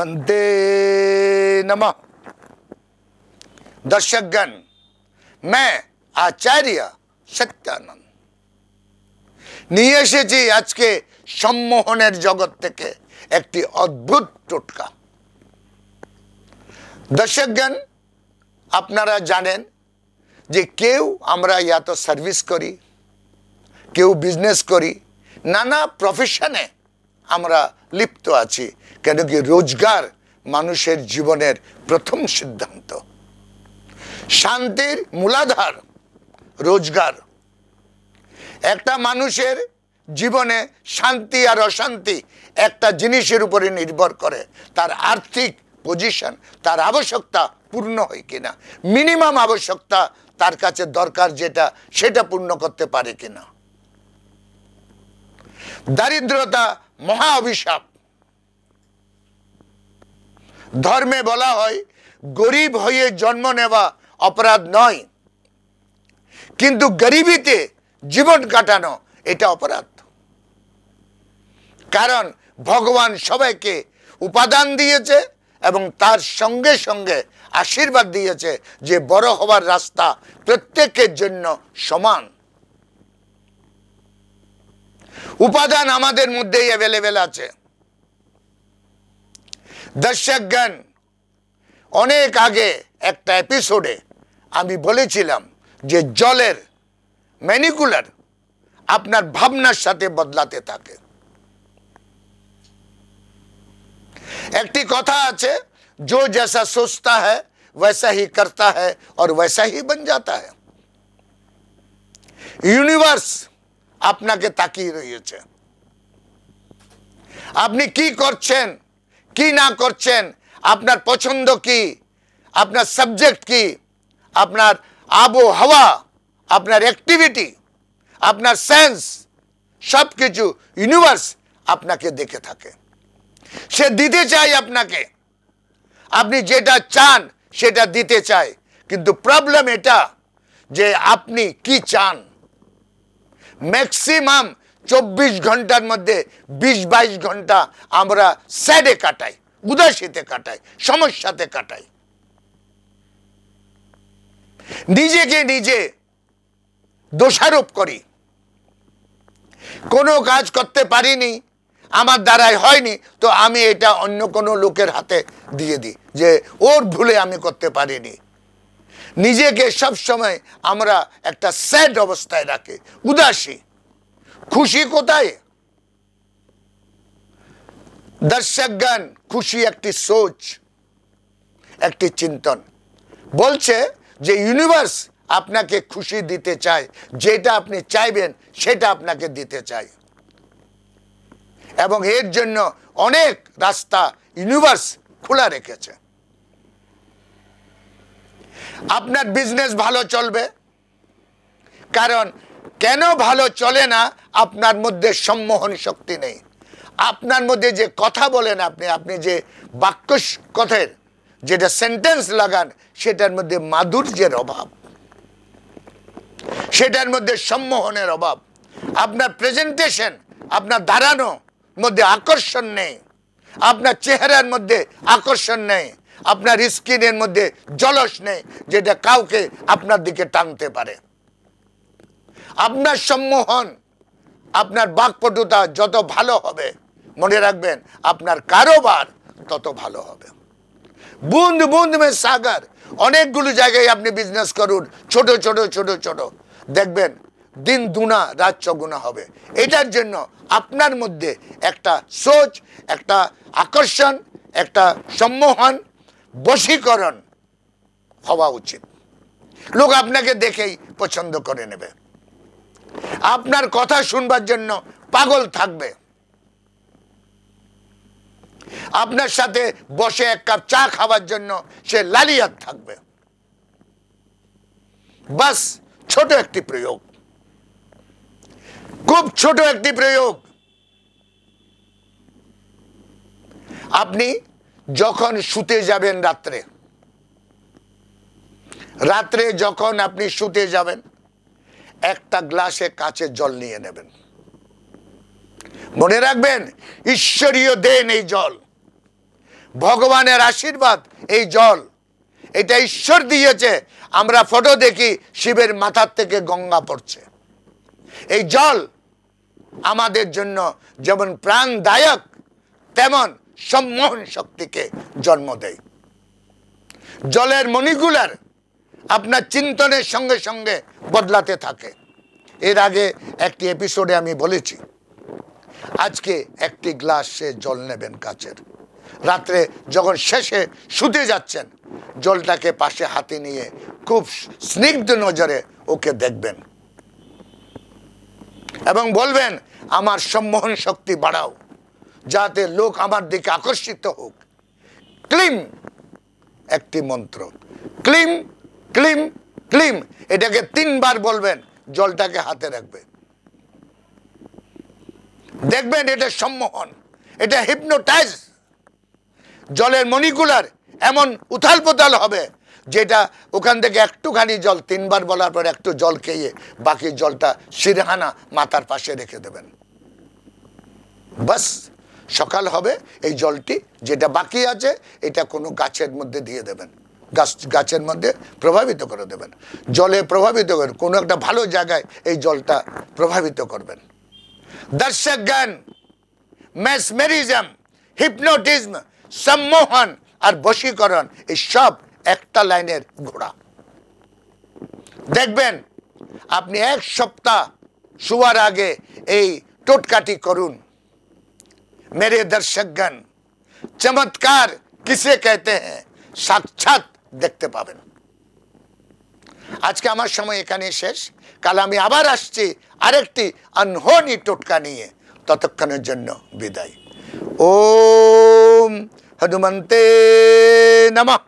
श्रीमन्ते नमः। दर्शकगण, मैं आचार्य सत्यानंद নিয়ে এসেছি আজকে সম্মোহনের জগৎ থেকে একটি অদ্ভুত টোটকা। দর্শকগণ, আপনারা জানেন যে কেউ আমরা या तो সার্ভিস করি, কেউ বিজনেস করি, নানা প্রফেশনে আমরা লিপ্ত আছি, কেন কি রোজগার মানুষের জীবনের প্রথম সিদ্ধান্ত। শান্তির মূলাধার রোজগার। একটা মানুষের জীবনে শান্তি আর অশান্তি একটা জিনিসের উপরে নির্ভর করে, তার আর্থিক পজিশন, তার আবশ্যকতা পূর্ণ হয় কিনা, মিনিমাম আবশ্যকতা তার কাছে দরকার যেটা সেটা পূর্ণ করতে পারে কিনা। দারিদ্রতা মহা অভিশাপ। ধর্মে বলা হয় গরিব হয়ে জন্ম নেওয়া অপরাধ নয়, কিন্তু গরিবিতে জীবন কাটানো এটা অপরাধ। কারণ ভগবান সবাইকে উপাদান দিয়েছে এবং তার সঙ্গে সঙ্গে আশীর্বাদ দিয়েছে যে বড় হওয়ার রাস্তা প্রত্যেকের জন্য সমান। উপাদান আমাদের মধ্যেই অ্যাভেলেবেল আছে। দর্শকগণ, অনেক আগে একটা এপিসোডে আমি বলেছিলাম যে জলের ম্যানিকুলার আপনার ভাবনার সাথে বদলাতে থাকে। একটি কথা আছে, जो जैसा सोचता है वैसा ही करता है और वैसा ही बन जाता है। ইউনিভার্স আপনাকে তাকিয়ে রয়েছে। আপনি কি করছেন কি না করছেন, আপনার পছন্দ কি, আপনার সাবজেক্ট কি, আপনার আবহাওয়া, আপনার অ্যাক্টিভিটি, আপনার সেন্স, সবকিছু ইউনিভার্স আপনাকে দেখে থাকে। সে দিতে চায় আপনাকে, আপনি যেটা চান সেটা দিতে চায়, কিন্তু প্রবলেম এটা যে আপনি কি চান। ম্যাক্সিমাম 24 ঘন্টার মধ্যে 20-22 ঘন্টা আমরা স্যাডে কাটাই, উদাসীতে কাটাই, সমস্যাতে কাটাই। নিজেকে নিজে দোষারোপ করি, কোনো কাজ করতে পারিনি, আমার দ্বারাই হয়নি, তো আমি এটা অন্য কোনো লোকের হাতে দিয়ে দিই যে ওর ভুলে আমি করতে পারিনি। নিজেকে সব সময় আমরা একটা স্যাড অবস্থায় রাখি, উদাসী। খুশি কোথায়? দর্শকগণ, খুশি একটি সোচ, একটি চিন্তন। বলছে যে ইউনিভার্স আপনাকে খুশি দিতে চায়, যেটা আপনি চাইবেন সেটা আপনাকে দিতে চায়, এবং এর জন্য অনেক রাস্তা ইউনিভার্স খোলা রেখেছে। আপনার বিজনেস ভালো চলবে, কারণ কেন ভালো চলে না? আপনার মধ্যে সম্মোহন শক্তি নেই। আপনার মধ্যে যে কথা বলেন আপনি, আপনি যে বাক্য কথার যেটা সেন্টেন্স লাগান, সেটার মধ্যে মাধুর্যের অভাব, সেটার মধ্যে সম্মোহনের অভাব। আপনার প্রেজেন্টেশন, আপনার দাঁড়ানো মধ্যে আকর্ষণ নেই, আপনার চেহারার মধ্যে আকর্ষণ নেই, আপনার স্কিনের মধ্যে জলস নেই যেটা কাউকে আপনার দিকে টানতে পারে। আপনার সম্মোহন, আপনার বাকপটুতা যত ভালো হবে, মনে রাখবেন আপনার কারোবার তত ভালো হবে। বুঁদ বুঁদ মে সাগর। অনেকগুলো জায়গায় আপনি বিজনেস করুন, ছোট ছোট ছোট ছোট, দেখবেন দিন দুনা রাত চগুনা হবে। এটার জন্য আপনার মধ্যে একটা সোচ, একটা আকর্ষণ, একটা সম্মোহন, বশীকরণ হওয়া উচিত। লোক আপনাকে দেখেই পছন্দ করে নেবে, আপনার কথা শুনবার জন্য পাগল থাকবে, আপনার সাথে বসে এক কাপ চা খাওয়ার জন্য সে লালিয়াত থাকবে। বাস ছোট একটি প্রয়োগ, খুব ছোট একটি প্রয়োগ। আপনি যখন শুতে যাবেন রাত্রে যখন আপনি শুতে যাবেন, একটা গ্লাসে কাচের জল নিয়ে নেবেন। মনে রাখবেন, ঈশ্বরীয় দেন এই জল। ভগবানের আশীর্বাদ এই জল, এটা ঈশ্বর দিয়েছে। আমরা ফটো দেখি শিবের মাথার থেকে গঙ্গা পড়ছে। এই জল আমাদের জন্য যেমন প্রাণদায়ক তেমন সম্মোহন শক্তিকে জন্ম দেয়। জলের মলিকুলার আপনার চিন্তনের সঙ্গে সঙ্গে বদলাতে থাকে। এর আগে একটি এপিসোডে আমি বলেছি, আজকে একটি গ্লাসে জল নেবেন কাচের, রাত্রে যখন শেষে শুতে যাচ্ছেন জলটাকে পাশে হাতে নিয়ে খুব স্নিগ্ধ নজরে ওকে দেখবেন এবং বলবেন আমার সম্মোহন শক্তি বাড়াও, যাতে লোক আমার দিকে আকর্ষিত হোক। ক্লিম একটি মন্ত্র, ক্লিম ক্লিম ক্লিম, এটাকে 3 বার বলবেন, জলটাকে হাতে রাখবে, দেখবেন এটা সম্মোহন, এটা হিপনোটাইজ। জলের মলিকুলার এমন উথাল পোথাল হবে যেটা ওখান থেকে একটুখানি জল 3 বার বলার পর একটু জল খেয়ে বাকি জলটা সিরহানা মাথার পাশে রেখে দেবেন। বাস সকাল হবে, এই জলটি যেটা বাকি আছে এটা কোনো গাছের মধ্যে দিয়ে দেবেন, গাছের মধ্যে প্রভাবিত করে দেবেন, জলে প্রভাবিত করবেন, কোনো একটা ভালো জায়গায় এই জলটা প্রভাবিত করবেন। দর্শক জ্ঞান, মেসমেরিজম, হিপনোটিজম, সম্মোহন আর বশীকরণ এই সব একটা লাইনের ঘোড়া। দেখবেন আপনি 1 সপ্তাহ শোয়ার আগে এই টোটকাটি করুন। मेरे दर्शकगण, चमत्कार किसे कहते हैं সাক্ষাৎ দেখতে পাবেন। আজকে আমার সময় এখানে শেষ, কাল আমি আবার আসছি আরেকটি আনহোনি টোটকা নিয়ে। ততক্ষণের জন্য বিদায়। ওম হনুমন্তে নমঃ।